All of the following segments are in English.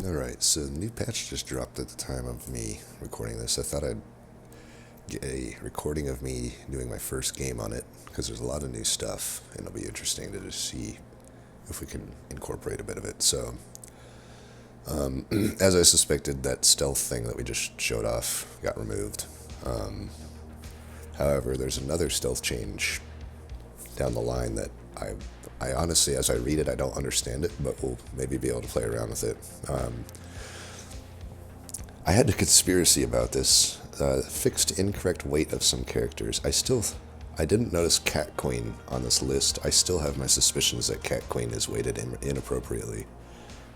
Alright, so the new patch just dropped at the time of me recording this. I thought I'd get a recording of me doing my first game on it, because there's a lot of new stuff, and it'll be interesting to just see if we can incorporate a bit of it. So, as I suspected, that stealth thing that we just showed off got removed. However, there's another stealth change down the line that I honestly, as I read it, I don't understand it, but we'll maybe be able to play around with it. I had a conspiracy about this. Fixed incorrect weight of some characters. I didn't notice Cat Queen on this list. I still have my suspicions that Cat Queen is weighted inappropriately,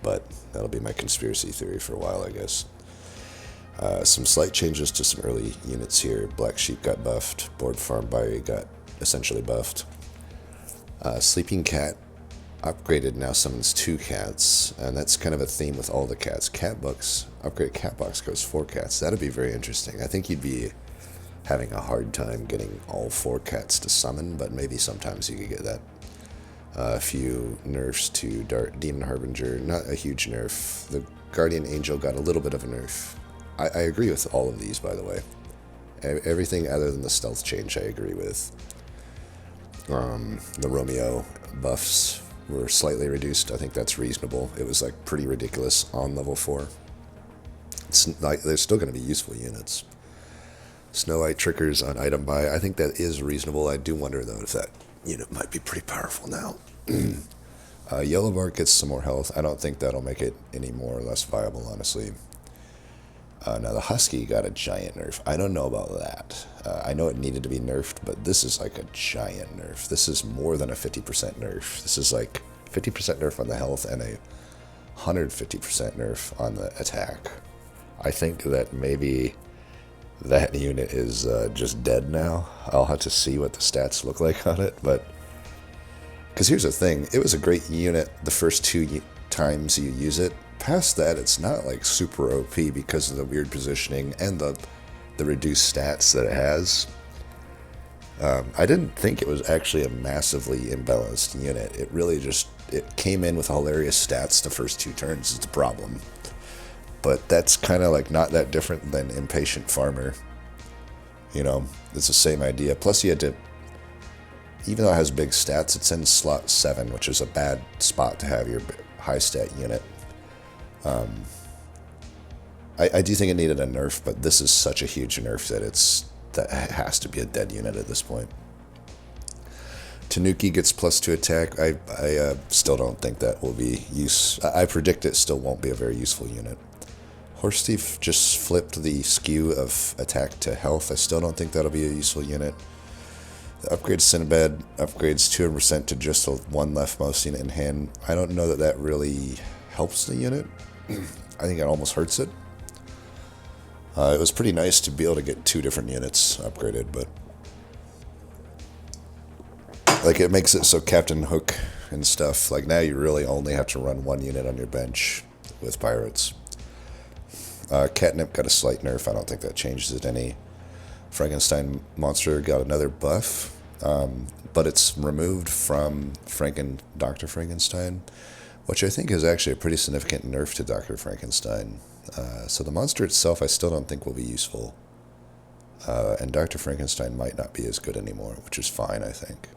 but that'll be my conspiracy theory for a while, I guess. Some slight changes to some early units here. Black Sheep got buffed. Board Farm Buyer got essentially buffed. Sleeping Cat upgraded now summons 2 cats, and that's kind of a theme with all the cats. Upgrade cat box goes 4 cats. That'd be very interesting. I think you'd be having a hard time getting all 4 cats to summon, but maybe sometimes you could get that. A few nerfs to Demon Harbinger, not a huge nerf. The Guardian Angel got a little bit of a nerf. I agree with all of these, by the way. Everything other than the stealth change I agree with. The Romeo buffs were slightly reduced. I think that's reasonable. It was like pretty ridiculous on level 4. It's like they're still going to be useful units. Snow White triggers on item buy. I think that is reasonable. I do wonder though if that unit might be pretty powerful now. Yellow Bark gets some more health. I don't think that'll make it any more or less viable, honestly. Now the Husky got a giant nerf. I don't know about that. I know it needed to be nerfed, but this is like a giant nerf. This is more than a 50% nerf. This is like 50% nerf on the health and a 150% nerf on the attack. I think that maybe that unit is just dead now. I'll have to see what the stats look like on it, but because here's the thing, it was a great unit the first 2 times you use it. Past that, it's not like super OP because of the weird positioning and the reduced stats that it has. I didn't think it was actually a massively imbalanced unit. It really it came in with hilarious stats the first 2 turns is the problem. But that's kind of like not that different than Impatient Farmer. You know, it's the same idea. Plus you had to, even though it has big stats, it's in slot 7, which is a bad spot to have your high stat unit. I do think it needed a nerf, but this is such a huge nerf that it has to be a dead unit at this point. Tanuki gets +2 attack. I still don't think that will be I predict it still won't be a very useful unit. Horse Thief just flipped the skew of attack to health. I still don't think that'll be a useful unit. The upgrade Cinnabed upgrades 200% to just a 1 leftmost unit in hand. I don't know that really helps the unit. I think it almost hurts it. It was pretty nice to be able to get 2 different units upgraded, but like it makes it so Captain Hook and stuff, like now you really only have to run 1 unit on your bench with pirates. Catnip got a slight nerf. I don't think that changes it any. Frankenstein monster got another buff, but it's removed from Dr. Frankenstein, which I think is actually a pretty significant nerf to Dr. Frankenstein. So the monster itself I still don't think will be useful, and Dr. Frankenstein might not be as good anymore, which is fine, I think.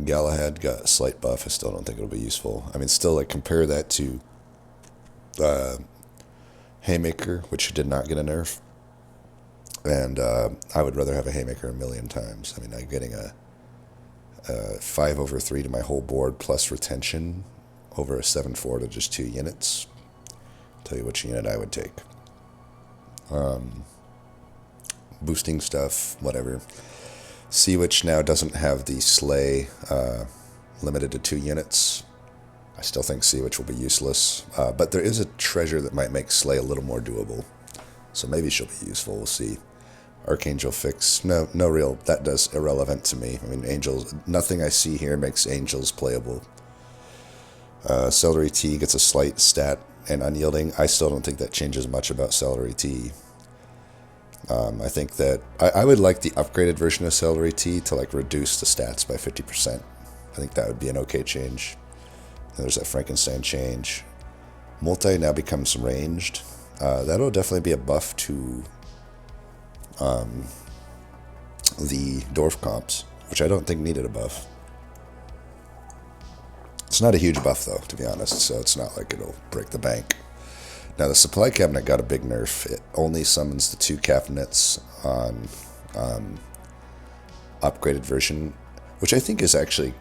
Galahad got a slight buff. I still don't think it'll be useful. I mean, still, like, compare that to Haymaker, which did not get a nerf. And I would rather have a Haymaker a million times. I mean, I'm getting a 5/3 to my whole board plus retention over a 7/4 to just 2 units. Tell you which unit I would take. Boosting stuff, whatever. Sea Witch now doesn't have the Slay limited to 2 units. I still think Sea Witch will be useless. But there is a treasure that might make Slay a little more doable. So maybe she'll be useful, we'll see. Archangel Fix, no real, that does irrelevant to me. I mean, angels, nothing I see here makes angels playable. Celery Tea gets a slight stat and unyielding. I still don't think that changes much about Celery Tea. I think that I would like the upgraded version of Celery Tea to like reduce the stats by 50%. I think that would be an okay change. And there's that Frankenstein change. Multi now becomes ranged. That'll definitely be a buff to the dwarf comps, which I don't think needed a buff. It's not a huge buff, though, to be honest, so it's not like it'll break the bank. Now, the supply cabinet got a big nerf. It only summons the 2 cabinets on upgraded version, which I think is actually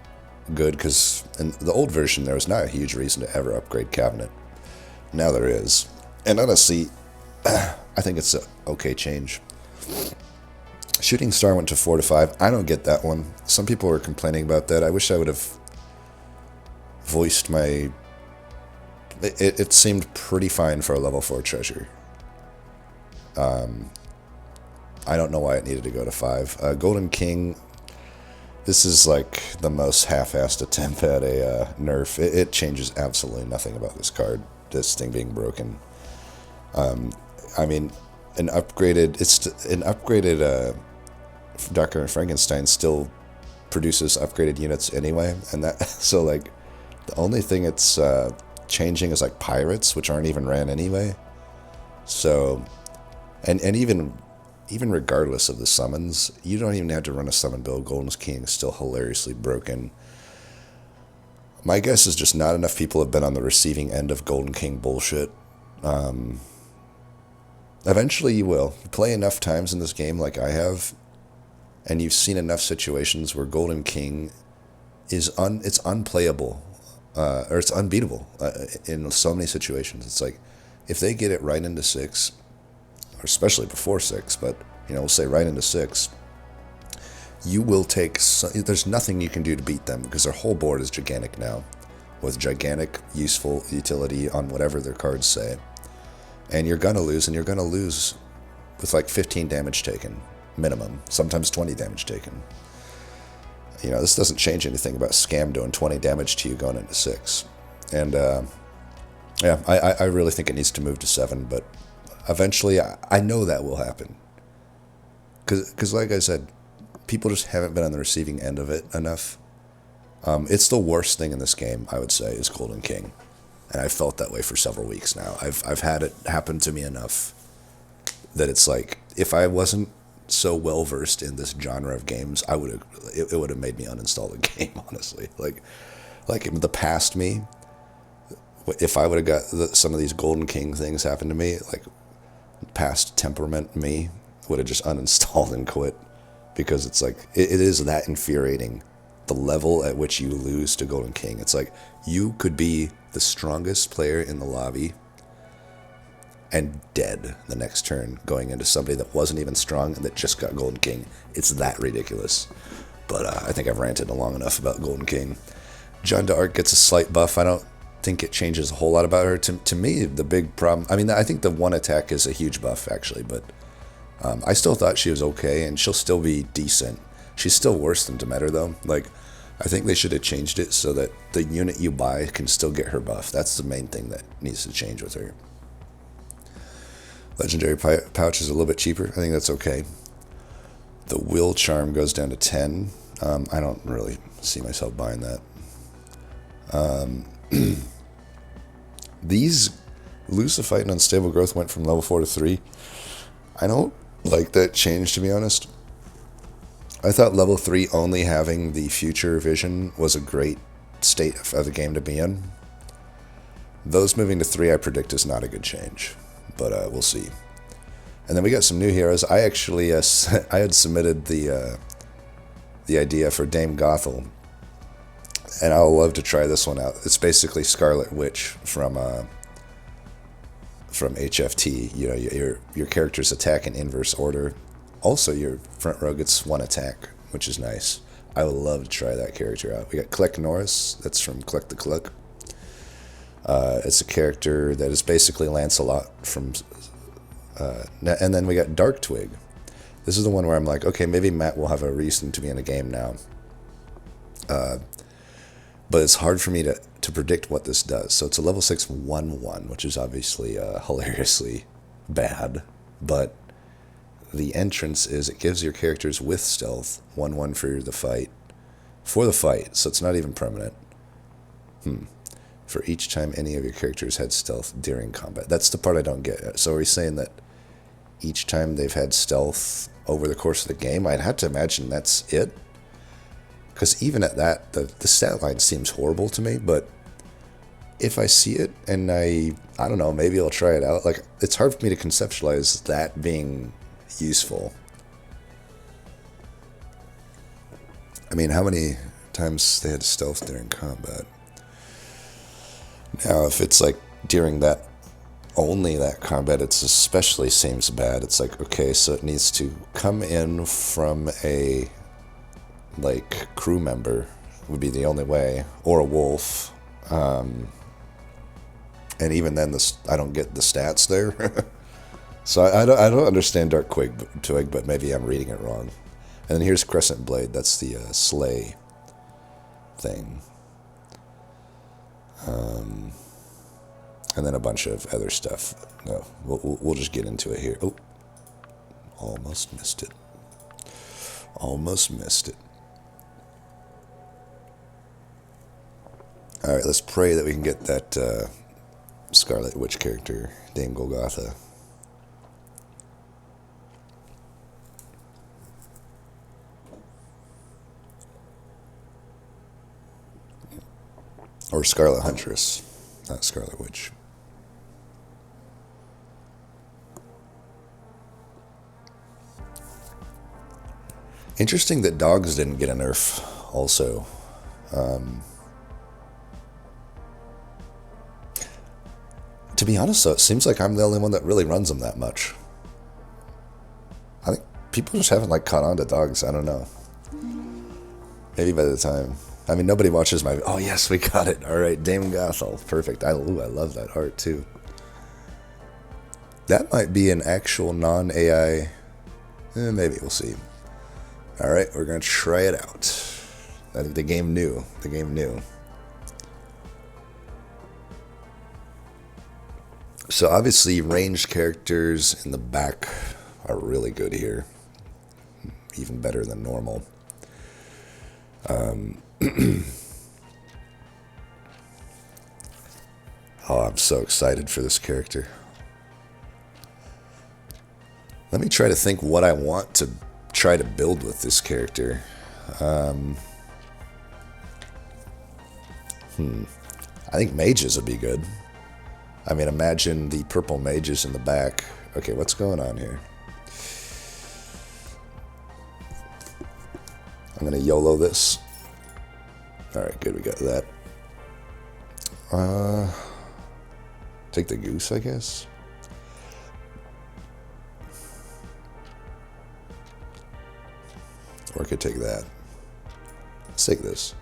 good, because in the old version, there was not a huge reason to ever upgrade cabinet. Now there is. And honestly, I think it's an okay change. Shooting Star went to 4 to 5. I don't get that one. Some people were complaining about that. I wish I would have voiced my... It seemed pretty fine for a level 4 treasure. I don't know why it needed to go to 5. Golden King, this is like the most half-assed attempt at a nerf. It changes absolutely nothing about this card, this thing being broken. I mean, an upgraded Dr. Frankenstein still produces upgraded units anyway, and that so like the only thing it's changing is like pirates, which aren't even ran anyway. So, and even regardless of the summons, you don't even have to run a summon build. Golden King is still hilariously broken. My guess is just not enough people have been on the receiving end of Golden King bullshit. Eventually you will. You play enough times in this game like I have, and you've seen enough situations where Golden King is it's unplayable, or it's unbeatable in so many situations. It's like, if they get it right into 6, or especially before 6, but, we'll say right into 6, you will take... there's nothing you can do to beat them, because their whole board is gigantic now, with gigantic useful utility on whatever their cards say. And you're going to lose, and you're going to lose with like 15 damage taken, minimum, sometimes 20 damage taken. This doesn't change anything about Scam doing 20 damage to you going into 6. And, yeah, I really think it needs to move to 7, but eventually I know that will happen. Because like I said, people just haven't been on the receiving end of it enough. It's the worst thing in this game, I would say, is Golden King. And I've felt that way for several weeks now. I've had it happen to me enough that it's like, if I wasn't so well versed in this genre of games, it would have made me uninstall the game, honestly. Like in the past me, if I would have got some of these Golden King things happen to me, like past temperament me would have just uninstalled and quit, because it's like, it is that infuriating, the level at which you lose to Golden King. It's like, you could be the strongest player in the lobby and dead the next turn, going into somebody that wasn't even strong and that just got Golden King. It's that ridiculous. But I think I've ranted long enough about Golden King. Jeanne d'Arc gets a slight buff. I don't think it changes a whole lot about her. To me, the big problem... I mean, I think the 1 attack is a huge buff, actually, but I still thought she was okay, and she'll still be decent. She's still worse than Demeter, though. Like, I think they should have changed it so that the unit you buy can still get her buff. That's the main thing that needs to change with her. Legendary pouch is a little bit cheaper. I think that's okay. The Will Charm goes down to 10. I don't really see myself buying that. These Lucifite and Unstable Growth went from level 4 to 3. I don't like that change, to be honest. I thought level 3 only having the future vision was a great state of the game to be in. Those moving to 3 I predict is not a good change, but we'll see. And then we got some new heroes. I actually I had submitted the idea for Dame Gothel, and I would love to try this one out. It's basically Scarlet Witch from HFT. Your characters attack in inverse order. Also, your front row gets 1 attack, which is nice. I would love to try that character out. We got Click Norris. That's from Click the Click. It's a character that is basically Lancelot from... and then we got Dark Twig. This is the one where I'm like, okay, maybe Matt will have a reason to be in the game now. But it's hard for me to predict what this does. So it's a level 6 1/1, which is obviously hilariously bad. But the entrance is it gives your characters with stealth 1/1 for the fight. So it's not even permanent. for each time any of your characters had stealth during combat. That's the part I don't get. So are we saying that each time they've had stealth over the course of the game? I'd have to imagine that's it. Because even at that, the stat line seems horrible to me, but if I see it and I don't know, maybe I'll try it out. Like, it's hard for me to conceptualize that being useful. I mean, how many times they had stealth during combat? Now, if it's like during that, only that combat, it's especially seems bad. It's like, okay, so it needs to come in from a, like, crew member would be the only way, or a wolf. And even then, I don't get the stats there. So I don't understand Dark Twig, but maybe I'm reading it wrong. And then here's Crescent Blade. That's the Slay thing. And then a bunch of other stuff. No, we'll just get into it here. Oh, almost missed it. Almost missed it. All right, let's pray that we can get that Scarlet Witch character, Dame Golgotha. Or Scarlet Huntress, not Scarlet Witch. Interesting that dogs didn't get a nerf also. To be honest, though, it seems like I'm the only one that really runs them that much. I think people just haven't, like, caught on to dogs. I don't know. Maybe by the time... I mean, nobody watches my... Oh, yes, we got it. All right, Dame Gothel. Perfect. I love that art, too. That might be an actual non-AI... maybe, we'll see. All right, we're going to try it out. I think the game knew. The game knew. So, obviously, ranged characters in the back are really good here. Even better than normal. Oh, I'm so excited for this character. Let me try to think what I want to try to build with this character. I think mages would be good. I mean, imagine the purple mages in the back. Okay, what's going on here? I'm going to YOLO this. Alright, good, we got that. Take the goose, I guess. Or I could take that. Let's take this.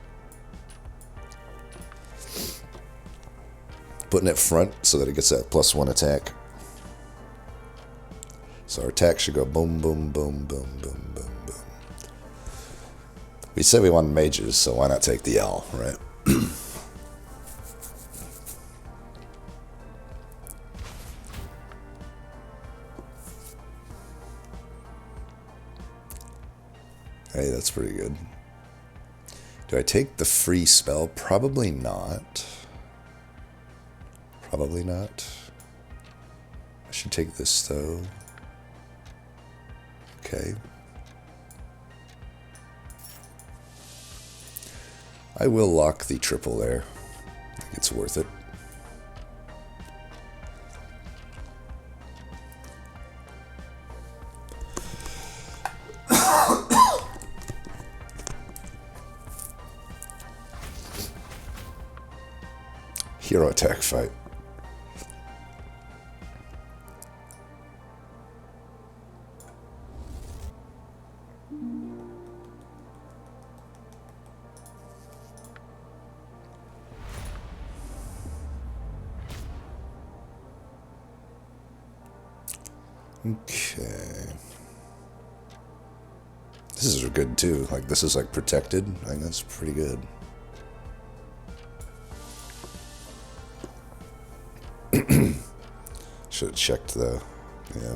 Putting it front so that it gets that +1 attack. So our attack should go boom, boom, boom, boom, boom, boom, boom. We said we wanted mages, so why not take the L, right? Hey, that's pretty good. Do I take the free spell? Probably not. Probably not. I should take this, though. Okay. I will lock the triple there. I think it's worth it. Hero attack fight. Okay. This is good too. Like, this is like protected. I think that's pretty good. Should have checked the, yeah.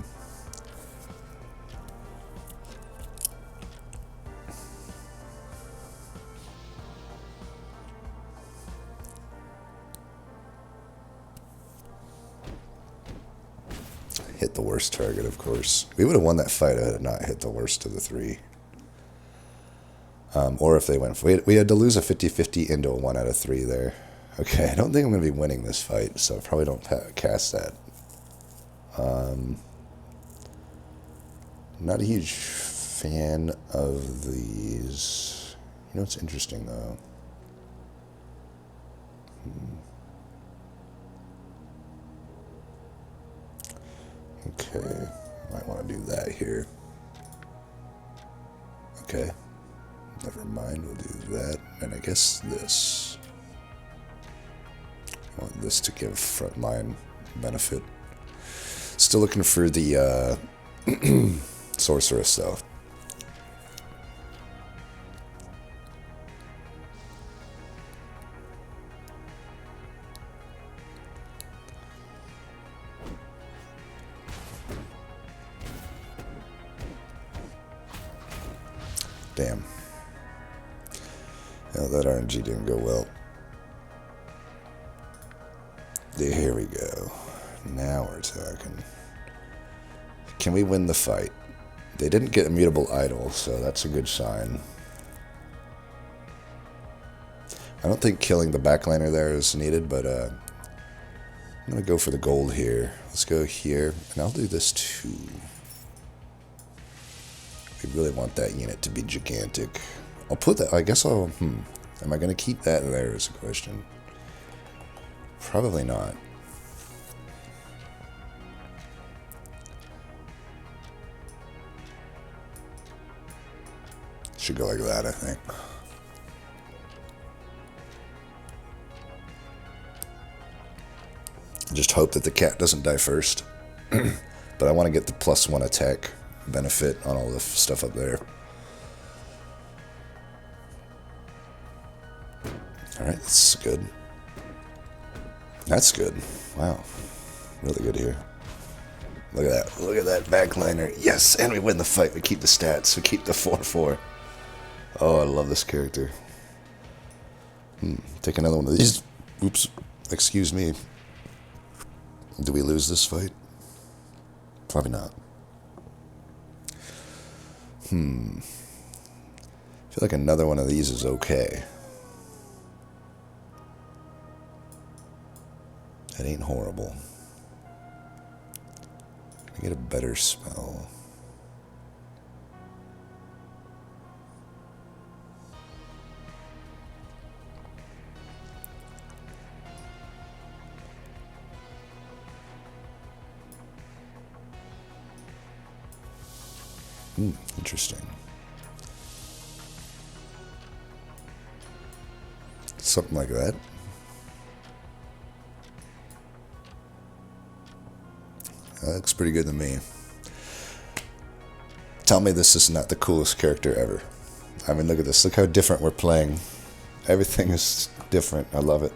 hit the worst target, of course. We would have won that fight had it not hit the worst of the three. Or if they went... We had to lose a 50-50 into a 1 out of 3 there. Okay, I don't think I'm going to be winning this fight, so I probably don't cast that. Not a huge fan of these. You know what's interesting, though? Okay, might want to do that here. Okay, never mind, we'll do that. And I guess this. I want this to give frontline benefit. Still looking for the sorceress, though. Damn. Oh, that RNG didn't go well. Here we go. Now we're talking. Can we win the fight? They didn't get Immutable Idol, so that's a good sign. I don't think killing the backliner there is needed, but I'm going to go for the gold here. Let's go here, and I'll do this too. We really want that unit to be gigantic. I'll put that, I guess I'll, am I going to keep that there is a question. Probably not. Should go like that, I think. Just hope that the cat doesn't die first. But I want to get the +1 attack benefit on all the stuff up there. Alright, that's good. That's good. Wow. Really good here. Look at that. Look at that backliner. Yes, and we win the fight. We keep the stats. We keep the 4-4. Oh, I love this character. Take another one of these. Oops. Excuse me. Do we lose this fight? Probably not. I feel like another one of these is okay. That ain't horrible. Can I get a better spell? Interesting. Something like that. That looks pretty good to me. Tell me this is not the coolest character ever. I mean, look at this. Look how different we're playing. Everything is different. I love it.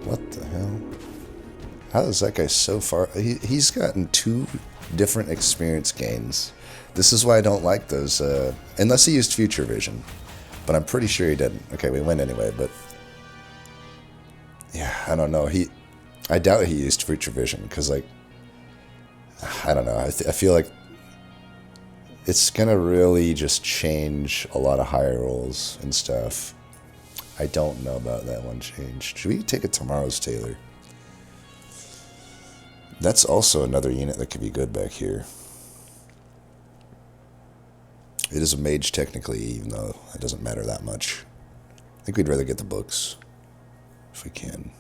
What the hell? How is that guy so far? He's gotten 2 different experience gains. This is why I don't like those, unless he used Future Vision. But I'm pretty sure he didn't. Okay, we win anyway, but... yeah, I don't know. I doubt he used Future Vision, because, like... I don't know. I feel like... it's gonna really just change a lot of higher rolls and stuff. I don't know about that one change. Should we take a Tomorrow's Tailor? That's also another unit that could be good back here. It is a mage technically, even though it doesn't matter that much. I think we'd rather get the books, if we can.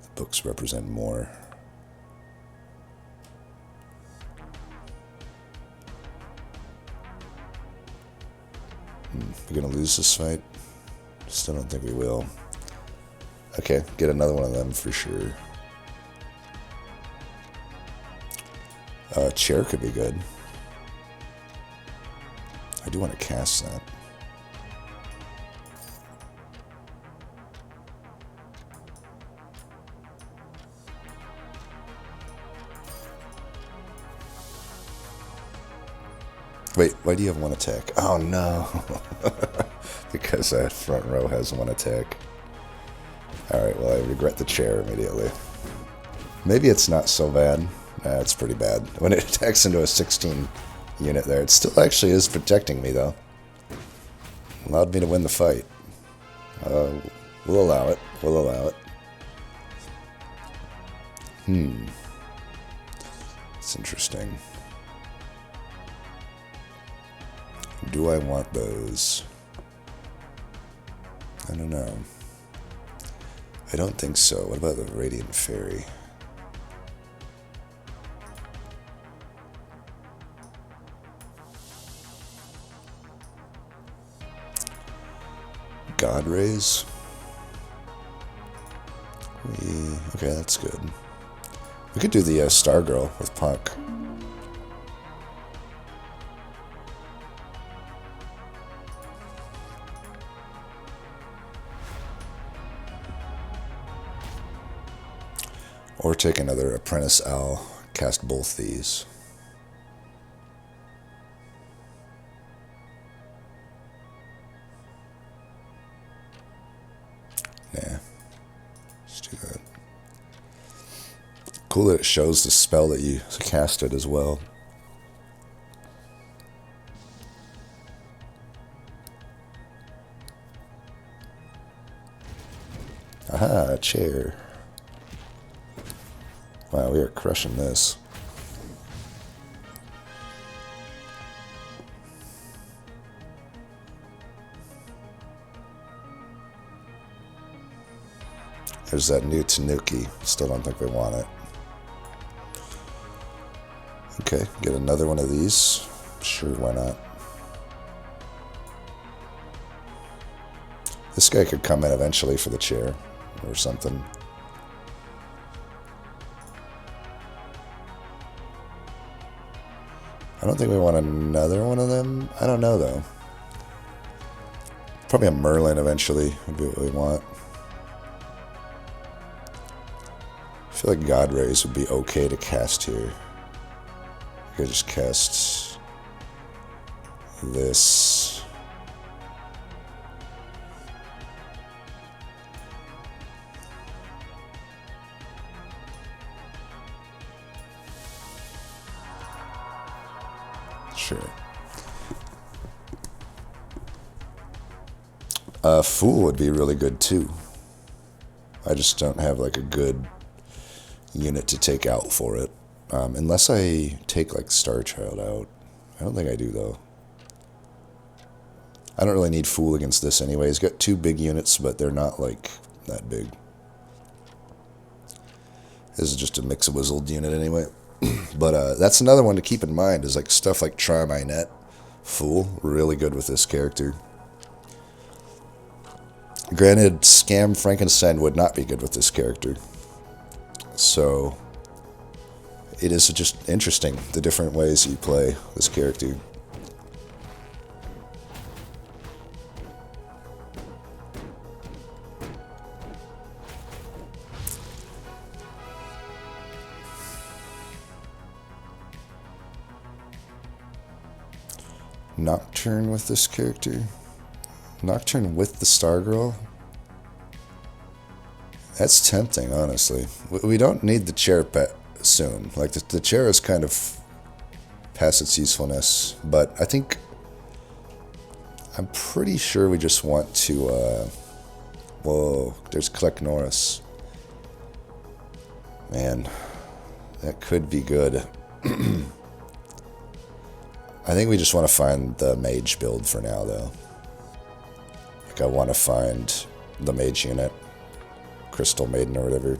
The books represent more. We're gonna lose this fight? Still don't think we will. Okay, get another one of them for sure. Chair could be good. I do want to cast that. Wait, why do you have 1 attack? Oh no! Because that front row has 1 attack. Alright, well, I regret the chair immediately. Maybe it's not so bad. Nah, it's pretty bad. When it attacks into a 16 unit there, it still actually is protecting me, though. Allowed me to win the fight. We'll allow it. We'll allow it. It's interesting. Do I want those? I don't know. I don't think so. What about the Radiant Fairy? God Rays? Okay, that's good. We could do the Stargirl with Puck. Or take another Apprentice Owl, cast both these. Nah. Let's do that. Cool that it shows the spell that you casted as well. Aha, a chair. Wow, we are crushing this. There's that new Tanuki. Still don't think we want it. Okay, get another one of these. Sure, why not? This guy could come in eventually for the chair or something. I don't think we want another one of them. I don't know, though. Probably a Merlin eventually would be what we want. I feel like God Rays would be okay to cast here. I could just cast this. Sure. Fool would be really good too. I just don't have like a good unit to take out for it. Unless I take like Star Child out. I don't think I do though. I don't really need Fool against this anyway. He's got two big units, but they're not like that big. This is just a Mix-a-Wizzled unit anyway. But that's another one to keep in mind, is like stuff like Try My Net. Fool, really good with this character. Granted, Scam Frankenstein would not be good with this character. So, it is just interesting, the different ways you play this character. Nocturne with this character. Nocturne with the Stargirl. That's tempting, honestly. We don't need the chair soon. Like, the chair is kind of past its usefulness. But I think... I'm pretty sure we just want to... whoa, there's Collect Norris. Man, that could be good. I think we just want to find the mage build for now, though. Like, I want to find the mage unit. Crystal Maiden or whatever.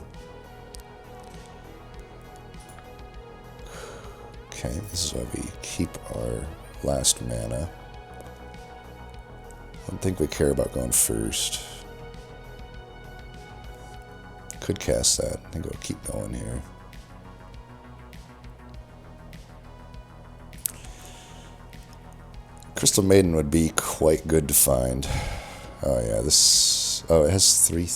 Okay, this is why we keep our last mana. I don't think we care about going first. Could cast that. I think we'll keep going here. Crystal Maiden would be quite good to find. Oh yeah, this... Oh, it has three...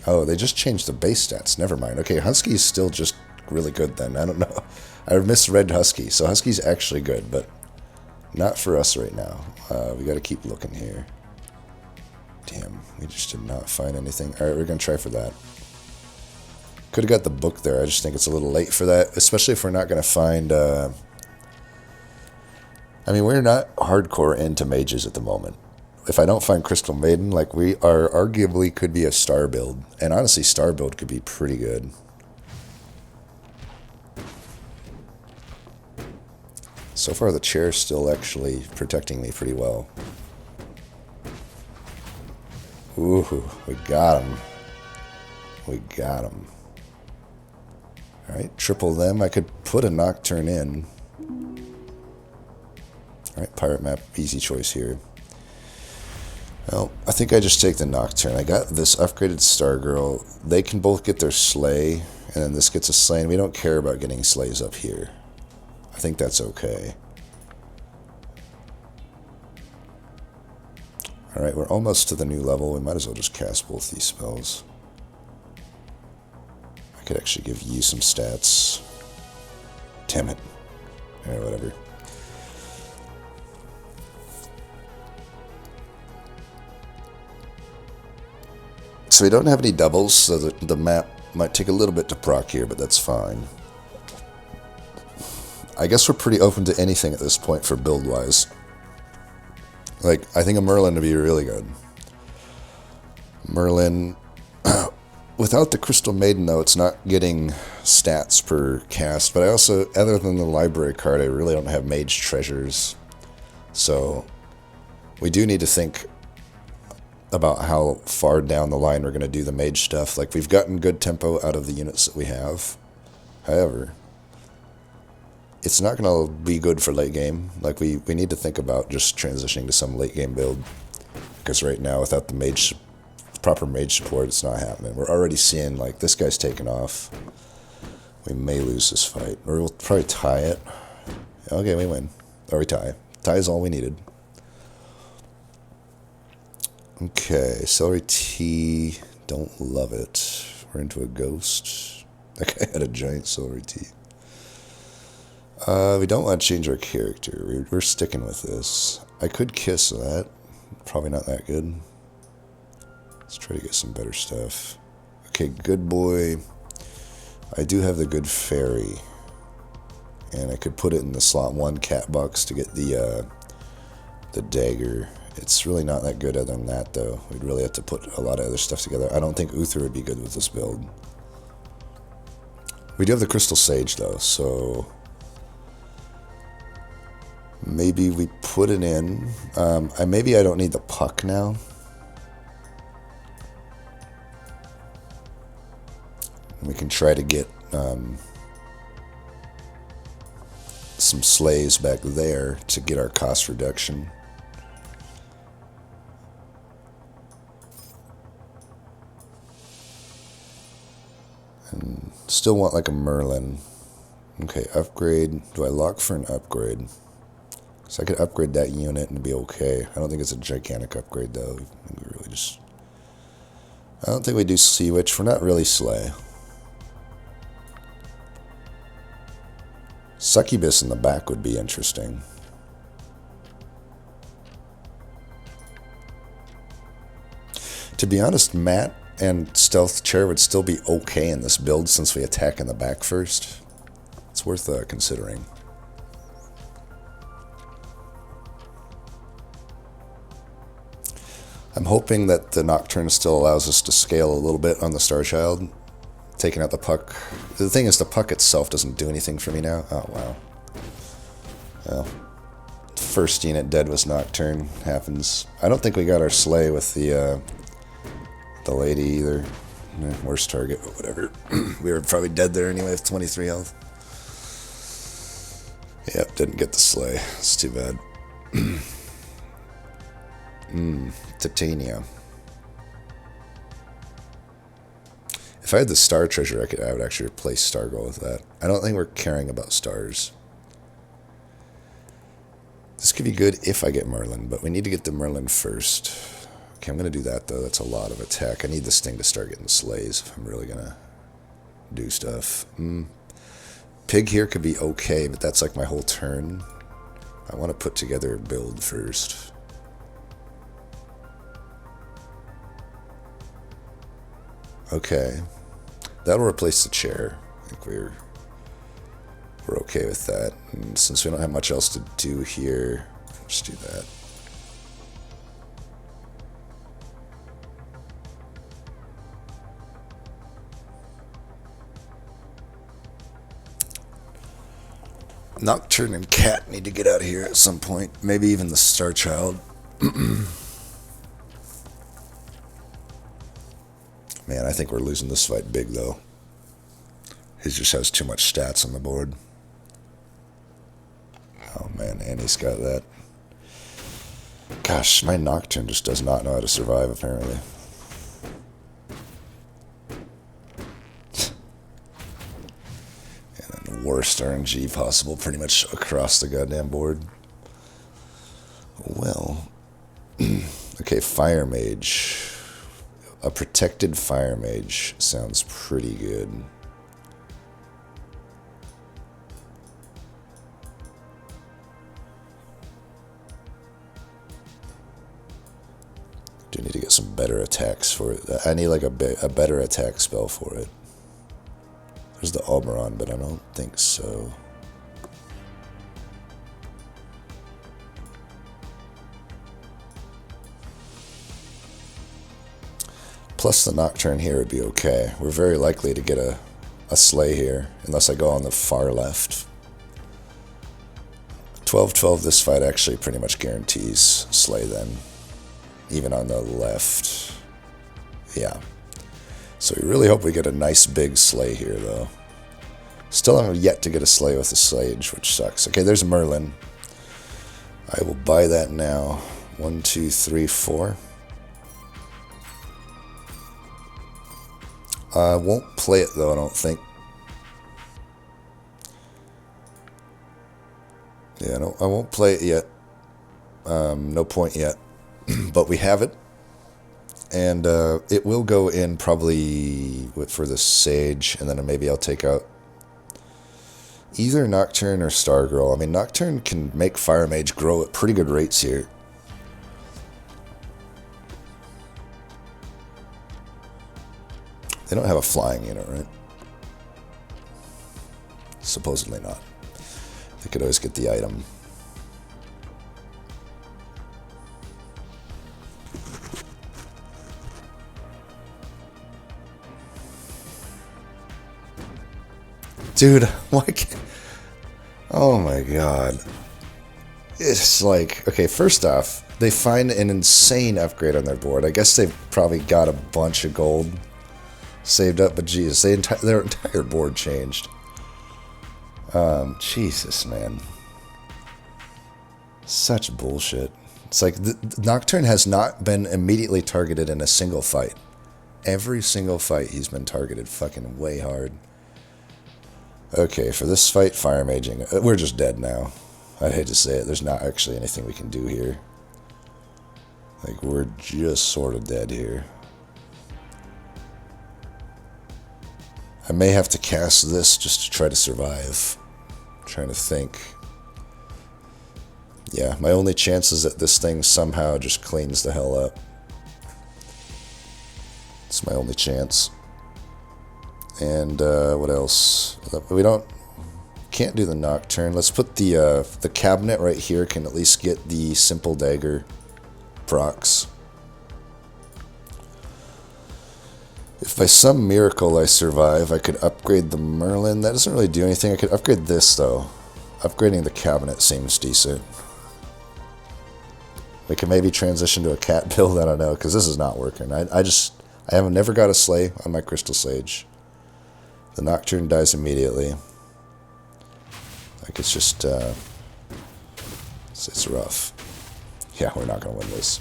Oh, they just changed the base stats. Never mind. Okay, Husky's still just really good then. I don't know. I misread Husky. So Husky's actually good, but not for us right now. We got to keep looking here. Damn, we just did not find anything. Alright, we're going to try for that. Could have got the book there. I just think it's a little late for that. Especially if we're not going to find... I mean, we're not hardcore into mages at the moment. If I don't find Crystal Maiden, like, we are arguably could be a star build. And honestly, star build could be pretty good. So far, the chair's still actually protecting me pretty well. Ooh, we got him. We got him. Alright, triple them. I could put a Nocturne in. Alright, pirate map, easy choice here. Well, I think I just take the Nocturne. I got this upgraded Stargirl. They can both get their sleigh, and then this gets a sleigh, and we don't care about getting sleighs up here. I think that's okay. Alright, we're almost to the new level. We might as well just cast both these spells. I could actually give you some stats. Damn it. Alright, whatever. So we don't have any doubles, so the map might take a little bit to proc here, but that's fine. I guess we're pretty open to anything at this point for build-wise. Like, I think a Merlin would be really good. Merlin, without the Crystal Maiden, though, it's not getting stats per cast. But I also, other than the library card, I really don't have mage treasures. So, we do need to think about how far down the line we're going to do the mage stuff. Like, we've gotten good tempo out of the units that we have. However, it's not going to be good for late game. Like, we need to think about just transitioning to some late game build. Because right now, without the proper mage support, it's not happening. We're already seeing, like, this guy's taking off. We may lose this fight. Or we'll probably tie it. Okay, we win. Or we tie. Tie is all we needed. Okay, Celery Tea. Don't love it. We're into a ghost. That guy had a giant Celery Tea. We don't want to change our character. We're sticking with this. I could kiss that. Probably not that good. Let's try to get some better stuff. Okay, good boy. I do have the good fairy. And I could put it in the slot 1 cat box to get the dagger. It's really not that good other than that, though. We'd really have to put a lot of other stuff together. I don't think Uther would be good with this build. We do have the Crystal Sage, though, so maybe we put it in. Maybe I don't need the puck now. We can try to get some sleighs back there to get our cost reduction. And still want like a Merlin. Okay, upgrade. Do I lock for an upgrade? So I could upgrade that unit and be okay. I don't think it's a gigantic upgrade though. I don't think we do Sea Witch. We're not really Slay. Succubus in the back would be interesting. To be honest, Matt and Stealth Chair would still be okay in this build since we attack in the back first. It's worth considering. I'm hoping that the Nocturne still allows us to scale a little bit on the Star Child. Taking out the puck. The thing is, the puck itself doesn't do anything for me now. Oh, wow. Well, first unit dead was Nocturne. Happens. I don't think we got our sleigh with the lady either. Worst target, but whatever. We were probably dead there anyway with 23 health. Yep, didn't get the sleigh. It's too bad. Titania. If I had the star treasure, I would actually replace Stargirl with that. I don't think we're caring about stars. This could be good if I get Merlin, but we need to get the Merlin first. Okay, I'm going to do that, though. That's a lot of attack. I need this thing to start getting sleighs if I'm really going to do stuff. Pig here could be okay, but that's like my whole turn. I want to put together a build first. Okay. That'll replace the chair. I think we're okay with that. And since we don't have much else to do here, let's do that. Nocturne and Cat need to get out of here at some point. Maybe even the Star Child. Man, I think we're losing this fight big, though. He just has too much stats on the board. Oh, man, Annie's got that. Gosh, my Nocturne just does not know how to survive, apparently. And the worst RNG possible, pretty much across the goddamn board. Well, okay, Fire Mage. A protected Fire Mage sounds pretty good. Do need to get some better attacks for it. I need like a better attack spell for it. There's the Oberon, but I don't think so. Plus the Nocturne here would be okay. We're very likely to get a Slay here, unless I go on the far left. 12-12 this fight actually pretty much guarantees Slay then. Even on the left. Yeah. So we really hope we get a nice big Slay here, though. Still haven't yet to get a Slay with the Sage, which sucks. Okay, there's Merlin. I will buy that now. 1, 2, 3, 4. I won't play it, though, I don't think. Yeah, no, I won't play it yet. No point yet. But we have it. And it will go in probably for the Sage, and then maybe I'll take out either Nocturne or Stargirl. I mean, Nocturne can make Fire Mage grow at pretty good rates here. They don't have a flying unit, right? Supposedly not. They could always get the item. Dude, why can't... Oh my god. It's like... Okay, first off, they find an insane upgrade on their board. I guess they've probably got a bunch of gold saved up, but Jesus, their entire board changed. Jesus, man. Such bullshit. It's like, Nocturne has not been immediately targeted in a single fight. Every single fight he's been targeted fucking way hard. Okay, for this fight, Fire Maging. We're just dead now. I'd hate to say it. There's not actually anything we can do here. Like, we're just sort of dead here. I may have to cast this just to try to survive. I'm trying to think. Yeah, my only chance is that this thing somehow just cleans the hell up. It's my only chance. And what else? Can't do the Nocturne. Let's put the cabinet right here. Can at least get the simple dagger procs. If by some miracle I survive, I could upgrade the Merlin. That doesn't really do anything. I could upgrade this though. Upgrading the cabinet seems decent. We can maybe transition to a cat build. I don't know, because this is not working. I have never got a Slay on my Crystal Sage. The Nocturne dies immediately. Like, it's just, it's rough. Yeah, we're not going to win this.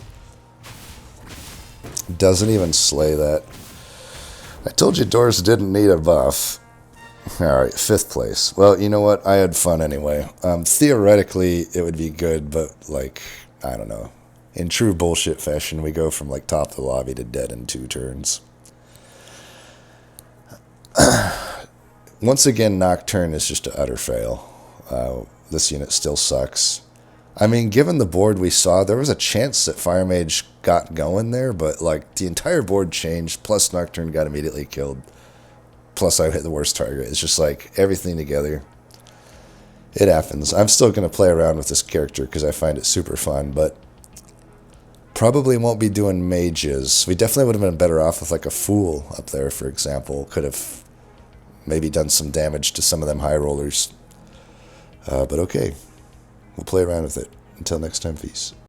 Doesn't even Slay that. I told you Doors didn't need a buff. Alright, 5th place. Well, you know what? I had fun anyway. Theoretically, it would be good, but, like, I don't know. In true bullshit fashion, we go from, like, top of the lobby to dead in 2 turns. Once again, Nocturne is just an utter fail. This unit still sucks. I mean, given the board we saw, there was a chance that Fire Mage got going there, but like the entire board changed, plus Nocturne got immediately killed, plus I hit the worst target. It's just like everything together. It happens. I'm still going to play around with this character because I find it super fun, but probably won't be doing mages. We definitely would have been better off with like a Fool up there, for example. Could have maybe done some damage to some of them high rollers. But okay, we'll play around with it. Until next time, peace.